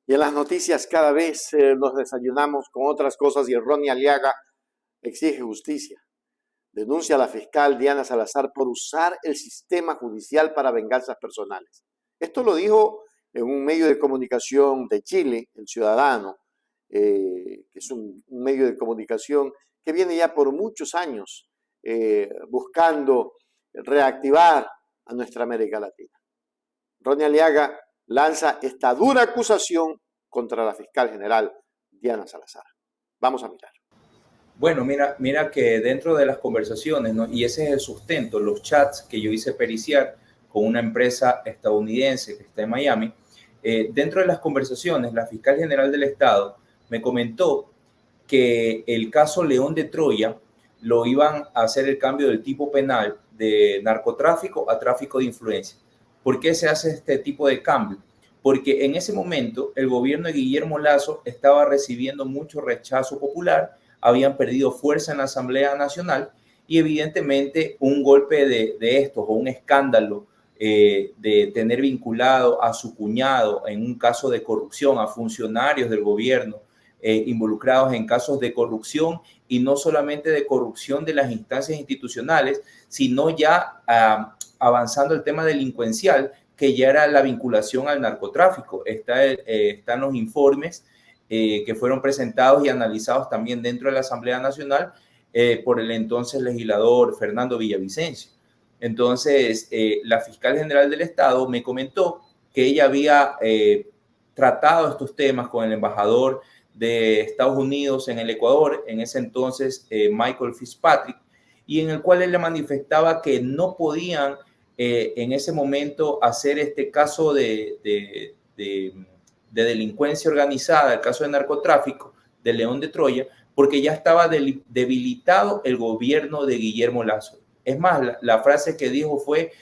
Y en las noticias cada vez nos desayunamos con otras cosas y Ronnie Aliaga exige justicia. Denuncia a la fiscal Diana Salazar por usar el sistema judicial para venganzas personales. Esto lo dijo en un medio de comunicación de Chile, El Ciudadano, que es un medio de comunicación que viene ya por muchos años buscando reactivar a nuestra América Latina. Ronnie Aliaga lanza esta dura acusación contra la fiscal general Diana Salazar. Vamos a mirar. Bueno, mira que dentro de las conversaciones, ¿no? Y ese es el sustento, los chats que yo hice periciar con una empresa estadounidense que está en Miami, dentro de las conversaciones, la fiscal general del Estado me comentó que el caso León de Troya lo iban a hacer el cambio del tipo penal de narcotráfico a tráfico de influencia. ¿Por qué se hace este tipo de cambio? Porque en ese momento el gobierno de Guillermo Lasso estaba recibiendo mucho rechazo popular, habían perdido fuerza en la Asamblea Nacional y evidentemente un golpe de estos o un escándalo de tener vinculado a su cuñado en un caso de corrupción, a funcionarios del gobierno involucrados en casos de corrupción y no solamente de corrupción de las instancias institucionales, sino ya avanzando el tema delincuencial, que ya era la vinculación al narcotráfico. Están los informes que fueron presentados y analizados también dentro de la Asamblea Nacional por el entonces legislador Fernando Villavicencio. Entonces, la fiscal general del Estado me comentó que ella había tratado estos temas con el embajador de Estados Unidos en el Ecuador, en ese entonces Michael Fitzpatrick, y en el cual él le manifestaba que no podían en ese momento hacer este caso de delincuencia organizada, el caso de narcotráfico de León de Troya, porque ya estaba debilitado el gobierno de Guillermo Lasso. Es más, la frase que dijo fue,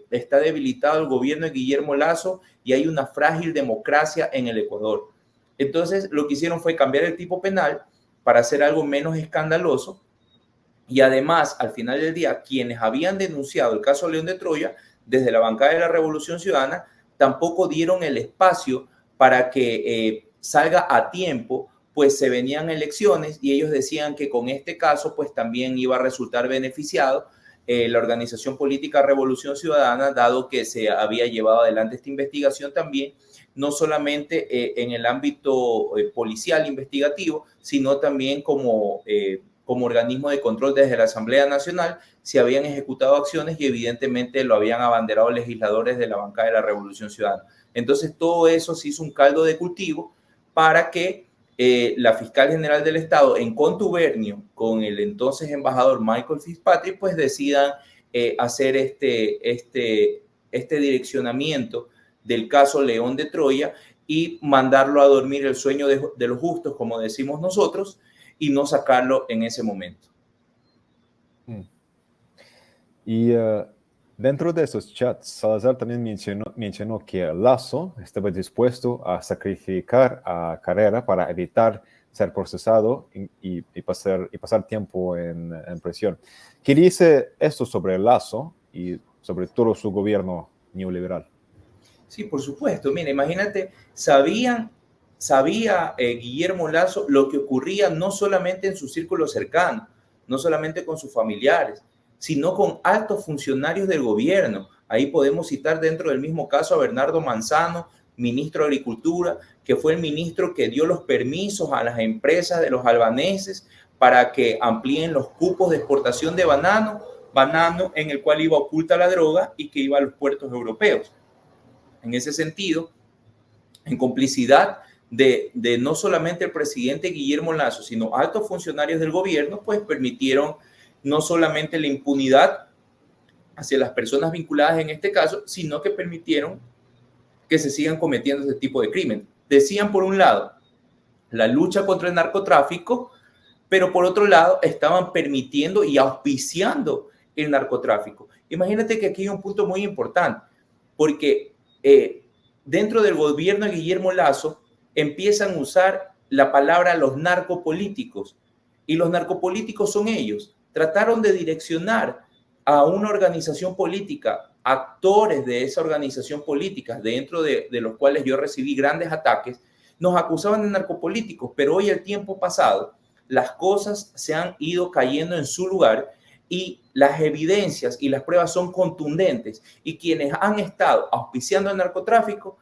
está debilitado el gobierno de Guillermo Lasso y hay una frágil democracia en el Ecuador. Entonces, lo que hicieron fue cambiar el tipo penal para hacer algo menos escandaloso y además, al final del día, quienes habían denunciado el caso León de Troya desde la bancada de la Revolución Ciudadana tampoco dieron el espacio para que salga a tiempo, pues se venían elecciones y ellos decían que con este caso pues también iba a resultar beneficiado la organización política Revolución Ciudadana, dado que se había llevado adelante esta investigación también, no solamente en el ámbito policial investigativo, sino también como organismo de control desde la Asamblea Nacional, se habían ejecutado acciones y evidentemente lo habían abanderado legisladores de la bancada de la Revolución Ciudadana. Entonces todo eso se hizo un caldo de cultivo para que la fiscal general del Estado, en contubernio con el entonces embajador Michael Fitzpatrick, pues decidan hacer este direccionamiento del caso León de Troya y mandarlo a dormir el sueño de los justos, como decimos nosotros, y no sacarlo en ese momento. Y dentro de esos chats, Salazar también mencionó que Lasso estaba dispuesto a sacrificar a Carrera para evitar ser procesado y pasar tiempo en prisión. ¿Qué dice esto sobre Lasso y sobre todo su gobierno neoliberal? Sí, por supuesto. Mira, imagínate, sabía Guillermo Lasso lo que ocurría no solamente en su círculo cercano, no solamente con sus familiares, sino con altos funcionarios del gobierno. Ahí podemos citar dentro del mismo caso a Bernardo Manzano, ministro de Agricultura, que fue el ministro que dio los permisos a las empresas de los albaneses para que amplíen los cupos de exportación de banano en el cual iba oculta la droga y que iba a los puertos europeos. En ese sentido, en complicidad de no solamente el presidente Guillermo Lasso, sino altos funcionarios del gobierno, pues permitieron no solamente la impunidad hacia las personas vinculadas en este caso, sino que permitieron que se sigan cometiendo este tipo de crimen. Decían, por un lado, la lucha contra el narcotráfico, pero por otro lado, estaban permitiendo y auspiciando el narcotráfico. Imagínate que aquí hay un punto muy importante, porque dentro del gobierno de Guillermo Lasso empiezan a usar la palabra los narcopolíticos, y los narcopolíticos son ellos. Trataron de direccionar a una organización política actores de esa organización política, dentro de los cuales yo recibí grandes ataques, nos acusaban de narcopolíticos, pero hoy, el tiempo pasado, las cosas se han ido cayendo en su lugar y las evidencias y las pruebas son contundentes, y quienes han estado auspiciando el narcotráfico,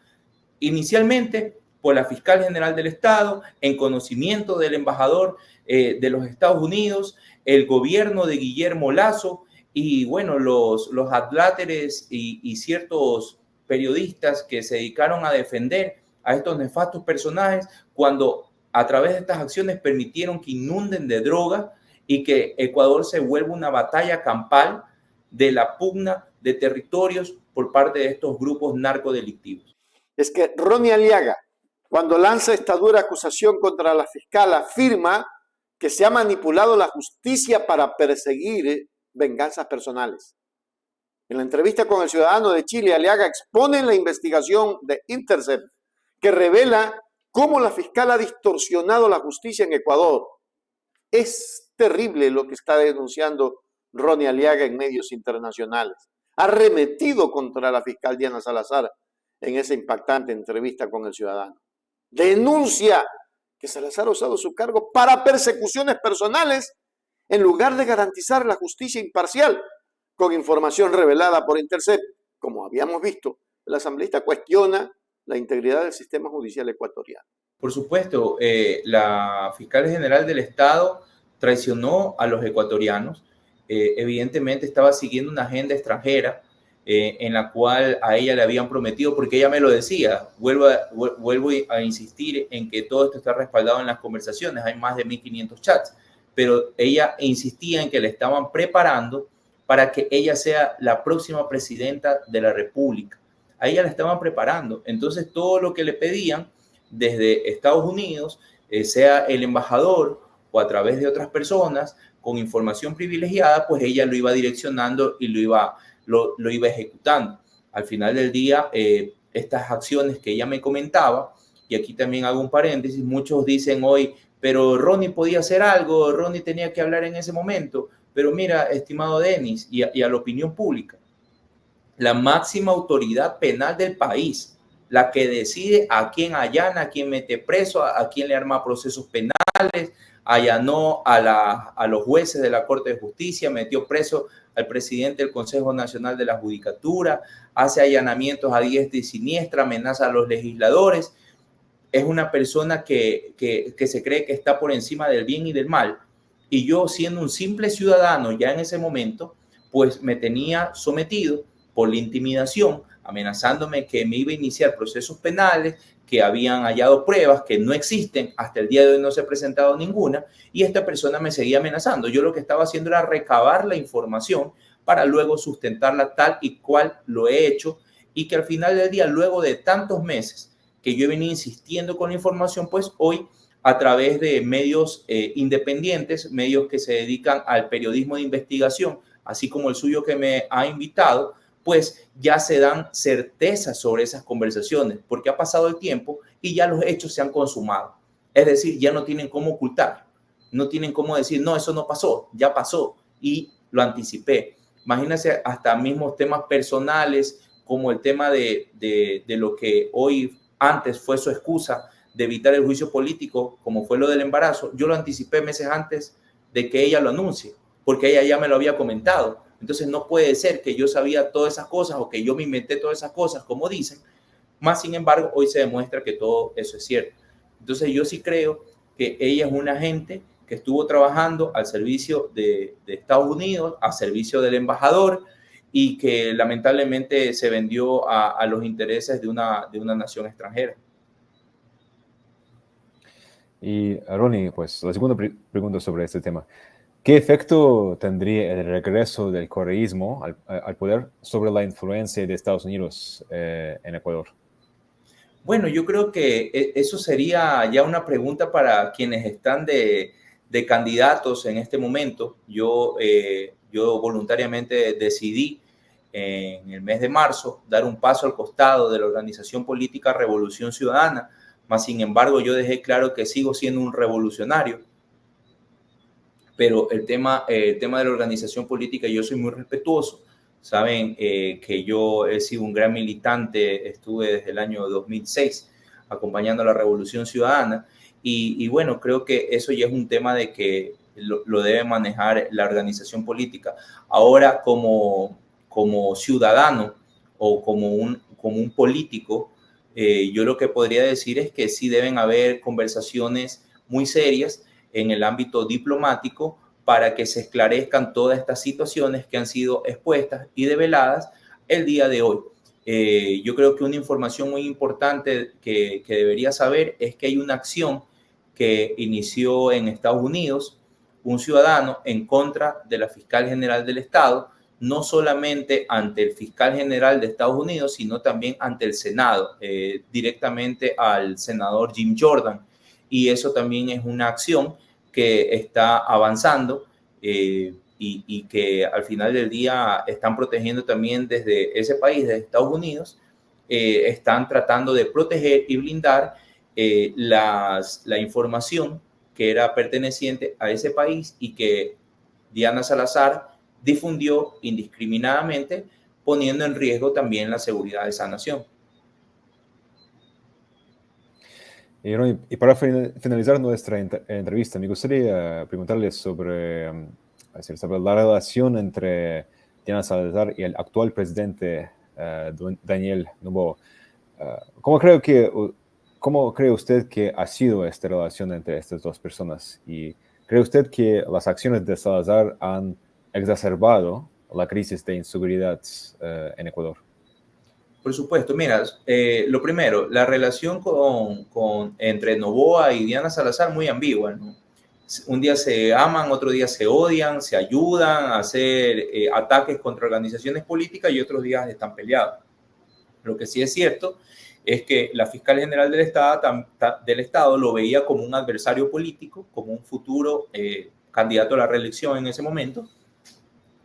inicialmente por la fiscal general del Estado, en conocimiento del embajador de los Estados Unidos, el gobierno de Guillermo Lasso, y bueno, los adláteres y ciertos periodistas que se dedicaron a defender a estos nefastos personajes, cuando a través de estas acciones permitieron que inunden de droga y que Ecuador se vuelva una batalla campal de la pugna de territorios por parte de estos grupos narcodelictivos. Es que Ronnie Aliaga, cuando lanza esta dura acusación contra la fiscal, afirma que se ha manipulado la justicia para perseguir venganzas personales. En la entrevista con El Ciudadano de Chile, Aliaga expone la investigación de Intercept, que revela cómo la fiscal ha distorsionado la justicia en Ecuador. Es terrible lo que está denunciando Ronnie Aliaga en medios internacionales. Ha arremetido contra la fiscal Diana Salazar en esa impactante entrevista con El Ciudadano. Denuncia que Salazar ha usado su cargo para persecuciones personales en lugar de garantizar la justicia imparcial. Con información revelada por Intercept, como habíamos visto, el asambleísta cuestiona la integridad del sistema judicial ecuatoriano. Por supuesto, la fiscal general del Estado traicionó a los ecuatorianos. Evidentemente estaba siguiendo una agenda extranjera en la cual a ella le habían prometido, porque ella me lo decía, vuelvo a insistir en que todo esto está respaldado en las conversaciones, hay más de 1.500 chats, pero ella insistía en que le estaban preparando para que ella sea la próxima presidenta de la República. A ella la estaban preparando. Entonces, todo lo que le pedían desde Estados Unidos, sea el embajador o a través de otras personas con información privilegiada, pues ella lo iba direccionando y lo iba ejecutando. Al final del día, estas acciones que ella me comentaba, y aquí también hago un paréntesis, muchos dicen hoy, pero Ronnie podía hacer algo, Ronnie tenía que hablar en ese momento, pero mira, estimado Denis, y a la opinión pública, la máxima autoridad penal del país, la que decide a quién allana, a quién mete preso, a quién le arma procesos penales, allanó a los jueces de la Corte de Justicia, metió preso al presidente del Consejo Nacional de la Judicatura, hace allanamientos a diestra y siniestra, amenaza a los legisladores. Es una persona que se cree que está por encima del bien y del mal. Y yo, siendo un simple ciudadano ya en ese momento, pues me tenía sometido por la intimidación, amenazándome que me iba a iniciar procesos penales, que habían hallado pruebas que no existen, hasta el día de hoy no se ha presentado ninguna, y esta persona me seguía amenazando. Yo lo que estaba haciendo era recabar la información para luego sustentarla tal y cual lo he hecho, y que al final del día, luego de tantos meses que yo venía insistiendo con la información, pues hoy, a través de medios independientes, medios que se dedican al periodismo de investigación, así como el suyo que me ha invitado, pues ya se dan certezas sobre esas conversaciones, porque ha pasado el tiempo y ya los hechos se han consumado. Es decir, ya no tienen cómo ocultar, no tienen cómo decir, no, eso no pasó, ya pasó y lo anticipé. Imagínense hasta mismos temas personales, como el tema de lo que hoy antes fue su excusa de evitar el juicio político, como fue lo del embarazo. Yo lo anticipé meses antes de que ella lo anuncie, porque ella ya me lo había comentado. Entonces no puede ser que yo sabía todas esas cosas o que yo me inventé todas esas cosas, como dicen. Más sin embargo, hoy se demuestra que todo eso es cierto. Entonces yo sí creo que ella es una agente que estuvo trabajando al servicio de Estados Unidos, al servicio del embajador, y que lamentablemente se vendió a los intereses de una nación extranjera. Y Ronnie, pues la segunda pregunta sobre este tema. ¿Qué efecto tendría el regreso del correísmo al poder sobre la influencia de Estados Unidos en Ecuador? Bueno, yo creo que eso sería ya una pregunta para quienes están de candidatos en este momento. Yo voluntariamente decidí en el mes de marzo dar un paso al costado de la organización política Revolución Ciudadana, mas sin embargo yo dejé claro que sigo siendo un revolucionario. Pero el tema de la organización política, yo soy muy respetuoso Saben que yo he sido un gran militante, estuve desde el año 2006 acompañando a la Revolución Ciudadana y bueno, creo que eso ya es un tema de que lo debe manejar la organización política. Ahora, como ciudadano o como un político, yo lo que podría decir es que sí deben haber conversaciones muy serias en el ámbito diplomático para que se esclarezcan todas estas situaciones que han sido expuestas y develadas el día de hoy. Yo creo que una información muy importante que debería saber es que hay una acción que inició en Estados Unidos un ciudadano en contra de la fiscal general del Estado, no solamente ante el fiscal general de Estados Unidos, sino también ante el Senado, directamente al senador Jim Jordan. Y eso también es una acción que está avanzando y que al final del día están protegiendo también desde ese país, desde Estados Unidos, están tratando de proteger y blindar la información que era perteneciente a ese país y que Diana Salazar difundió indiscriminadamente, poniendo en riesgo también la seguridad de esa nación. Y para finalizar nuestra entrevista, me gustaría preguntarles sobre la relación entre Diana Salazar y el actual presidente Daniel Noboa. ¿Cómo cree usted que ha sido esta relación entre estas dos personas? ¿Y cree usted que las acciones de Salazar han exacerbado la crisis de inseguridad en Ecuador? Por supuesto, mira, lo primero, la relación entre Noboa y Diana Salazar muy ambigua, ¿no? Un día se aman, otro día se odian, se ayudan a hacer ataques contra organizaciones políticas y otros días están peleados. Lo que sí es cierto es que la fiscal general del Estado lo veía como un adversario político, como un futuro candidato a la reelección en ese momento,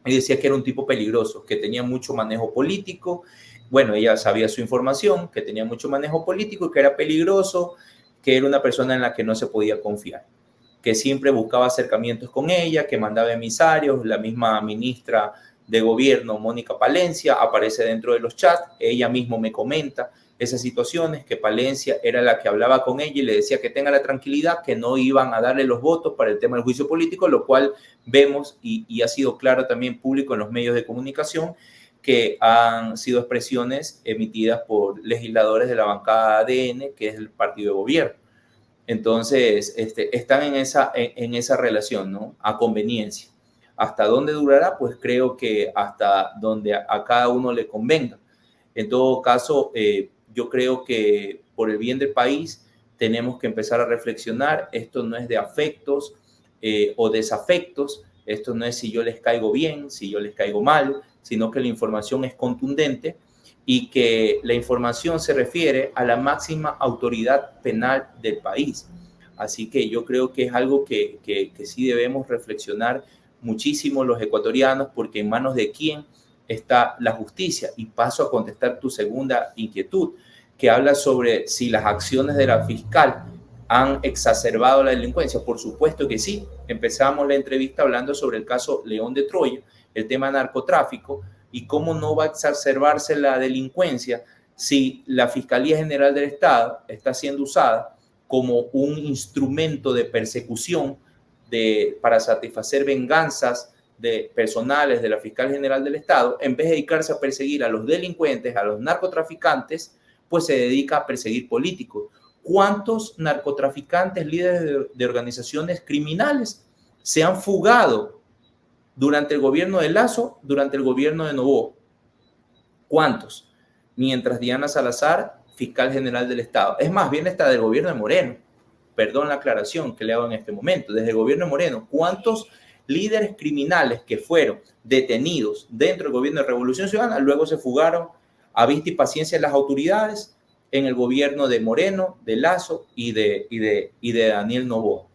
y decía que era un tipo peligroso, que tenía mucho manejo político. Bueno, ella sabía su información, que tenía mucho manejo político y que era peligroso, que era una persona en la que no se podía confiar, que siempre buscaba acercamientos con ella, que mandaba emisarios. La misma ministra de Gobierno, Mónica Palencia, aparece dentro de los chats. Ella misma me comenta esas situaciones, que Palencia era la que hablaba con ella y le decía que tenga la tranquilidad, que no iban a darle los votos para el tema del juicio político, lo cual vemos y ha sido claro también público en los medios de comunicación, que han sido expresiones emitidas por legisladores de la bancada ADN, que es el partido de gobierno. Entonces, están en esa relación, ¿no? A conveniencia. ¿Hasta dónde durará? Pues creo que hasta donde a cada uno le convenga. En todo caso, yo creo que por el bien del país tenemos que empezar a reflexionar. Esto no es de afectos o desafectos. Esto no es si yo les caigo bien, si yo les caigo mal, sino que la información es contundente y que la información se refiere a la máxima autoridad penal del país. Así que yo creo que es algo que sí debemos reflexionar muchísimo los ecuatorianos, porque en manos de quién está la justicia. Y paso a contestar tu segunda inquietud, que habla sobre si las acciones de la fiscal han exacerbado la delincuencia. Por supuesto que sí. Empezamos la entrevista hablando sobre el caso León de Troya, el tema narcotráfico, y cómo no va a exacerbarse la delincuencia si la Fiscalía General del Estado está siendo usada como un instrumento de persecución para satisfacer venganzas personales de la Fiscal General del Estado. En vez de dedicarse a perseguir a los delincuentes, a los narcotraficantes, pues se dedica a perseguir políticos. ¿Cuántos narcotraficantes, líderes de organizaciones criminales se han fugado durante el gobierno de Lazo, durante el gobierno de Noboa? ¿Cuántos? Mientras Diana Salazar, fiscal general del Estado. Es más, bien está del gobierno de Moreno. Perdón la aclaración que le hago en este momento. Desde el gobierno de Moreno, ¿cuántos líderes criminales que fueron detenidos dentro del gobierno de Revolución Ciudadana luego se fugaron a vista y paciencia de las autoridades en el gobierno de Moreno, de Lazo y de Daniel Noboa?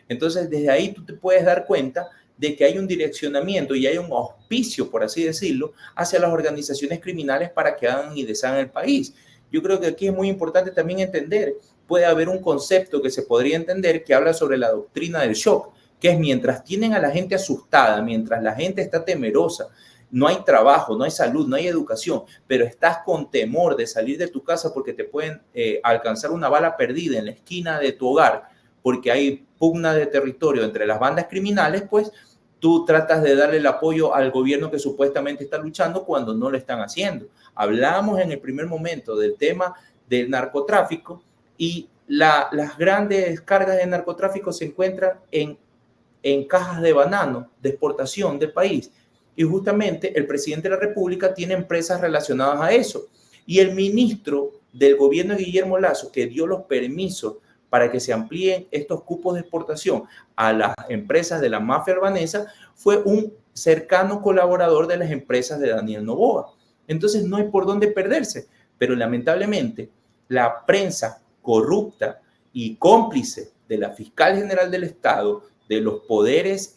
Entonces, desde ahí tú te puedes dar cuenta de que hay un direccionamiento y hay un auspicio, por así decirlo, hacia las organizaciones criminales para que hagan y deshagan el país. Yo creo que aquí es muy importante también entender, puede haber un concepto que se podría entender que habla sobre la doctrina del shock, que es mientras tienen a la gente asustada, mientras la gente está temerosa no hay trabajo, no hay salud, no hay educación, pero estás con temor de salir de tu casa porque te pueden alcanzar una bala perdida en la esquina de tu hogar, porque hay pugna de territorio entre las bandas criminales, pues tú tratas de darle el apoyo al gobierno que supuestamente está luchando cuando no lo están haciendo. Hablamos en el primer momento del tema del narcotráfico y las grandes cargas de narcotráfico se encuentran en cajas de banano de exportación del país. Y justamente el presidente de la República tiene empresas relacionadas a eso. Y el ministro del gobierno de Guillermo Lasso, que dio los permisos para que se amplíen estos cupos de exportación a las empresas de la mafia albanesa, fue un cercano colaborador de las empresas de Daniel Noboa. Entonces no hay por dónde perderse, pero lamentablemente la prensa corrupta y cómplice de la fiscal general del Estado, de los poderes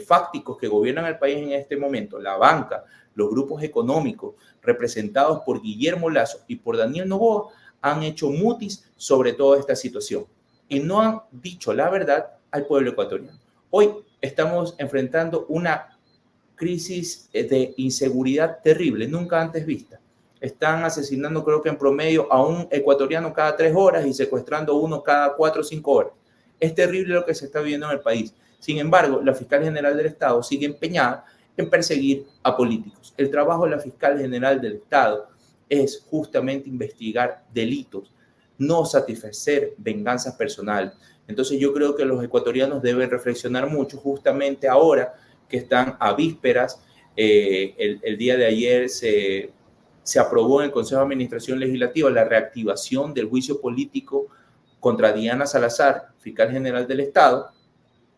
fácticos que gobiernan el país en este momento, la banca, los grupos económicos representados por Guillermo Lasso y por Daniel Noboa, han hecho mutis sobre toda esta situación y no han dicho la verdad al pueblo ecuatoriano. Hoy estamos enfrentando una crisis de inseguridad terrible, nunca antes vista. Están asesinando, creo que en promedio, a un ecuatoriano cada 3 horas y secuestrando a uno cada 4 o 5 horas. Es terrible lo que se está viviendo en el país. Sin embargo, la fiscal general del Estado sigue empeñada en perseguir a políticos. El trabajo de la fiscal general del Estado es justamente investigar delitos, no satisfacer venganzas personales. Entonces yo creo que los ecuatorianos deben reflexionar mucho justamente ahora que están a vísperas. El día de ayer se aprobó en el Consejo de Administración Legislativa la reactivación del juicio político contra Diana Salazar, fiscal general del Estado,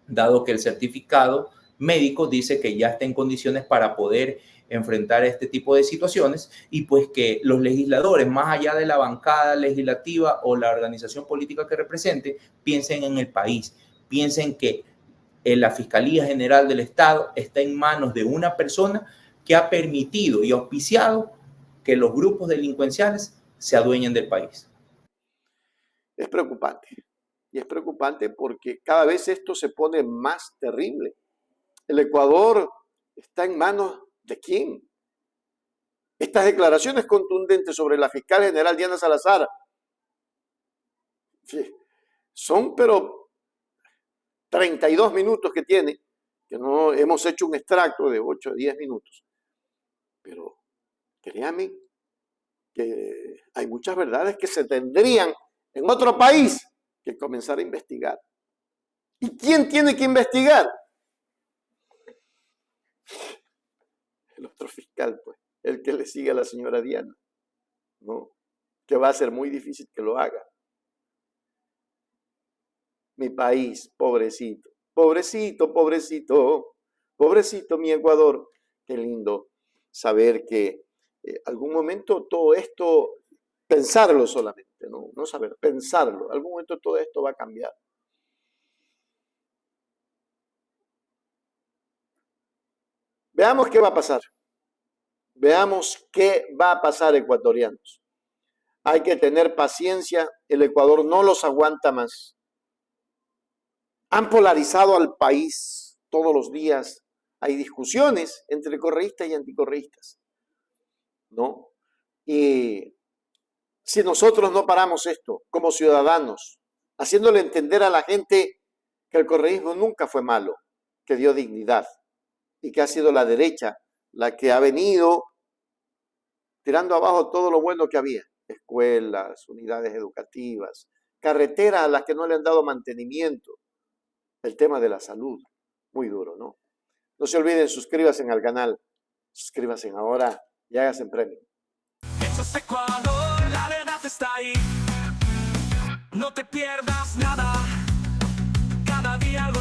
dado que el certificado médico dice que ya está en condiciones para poder enfrentar este tipo de situaciones y pues que los legisladores, más allá de la bancada legislativa o la organización política que represente, piensen en el país, piensen que la Fiscalía General del Estado está en manos de una persona que ha permitido y auspiciado que los grupos delincuenciales se adueñen del país. Es preocupante. Y es preocupante porque cada vez esto se pone más terrible. El Ecuador está en manos ¿de quién? Estas declaraciones contundentes sobre la fiscal general Diana Salazar son, pero 32 minutos que tiene, que no hemos hecho un extracto de 8 o 10 minutos. Pero créame que hay muchas verdades que se tendrían en otro país que comenzar a investigar. ¿Y quién tiene que investigar? El otro fiscal, pues, el que le sigue a la señora Diana, ¿no? Que va a ser muy difícil que lo haga. Mi país, pobrecito, pobrecito, pobrecito, pobrecito mi Ecuador. Qué lindo saber que algún momento todo esto, pensarlo solamente, no saber, pensarlo, algún momento todo esto va a cambiar. Veamos qué va a pasar. Veamos qué va a pasar, ecuatorianos. Hay que tener paciencia. El Ecuador no los aguanta más. Han polarizado al país todos los días. Hay discusiones entre correístas y anticorreístas, ¿no? Y si nosotros no paramos esto como ciudadanos, haciéndole entender a la gente que el correísmo nunca fue malo, que dio dignidad, y que ha sido la derecha la que ha venido tirando abajo todo lo bueno que había. Escuelas, unidades educativas, carreteras a las que no le han dado mantenimiento. El tema de la salud, muy duro, ¿no? No se olviden, suscríbanse al canal. Suscríbanse ahora y háganse premio. Eso es Ecuador, la verdad está ahí. No te pierdas nada. Cada día algo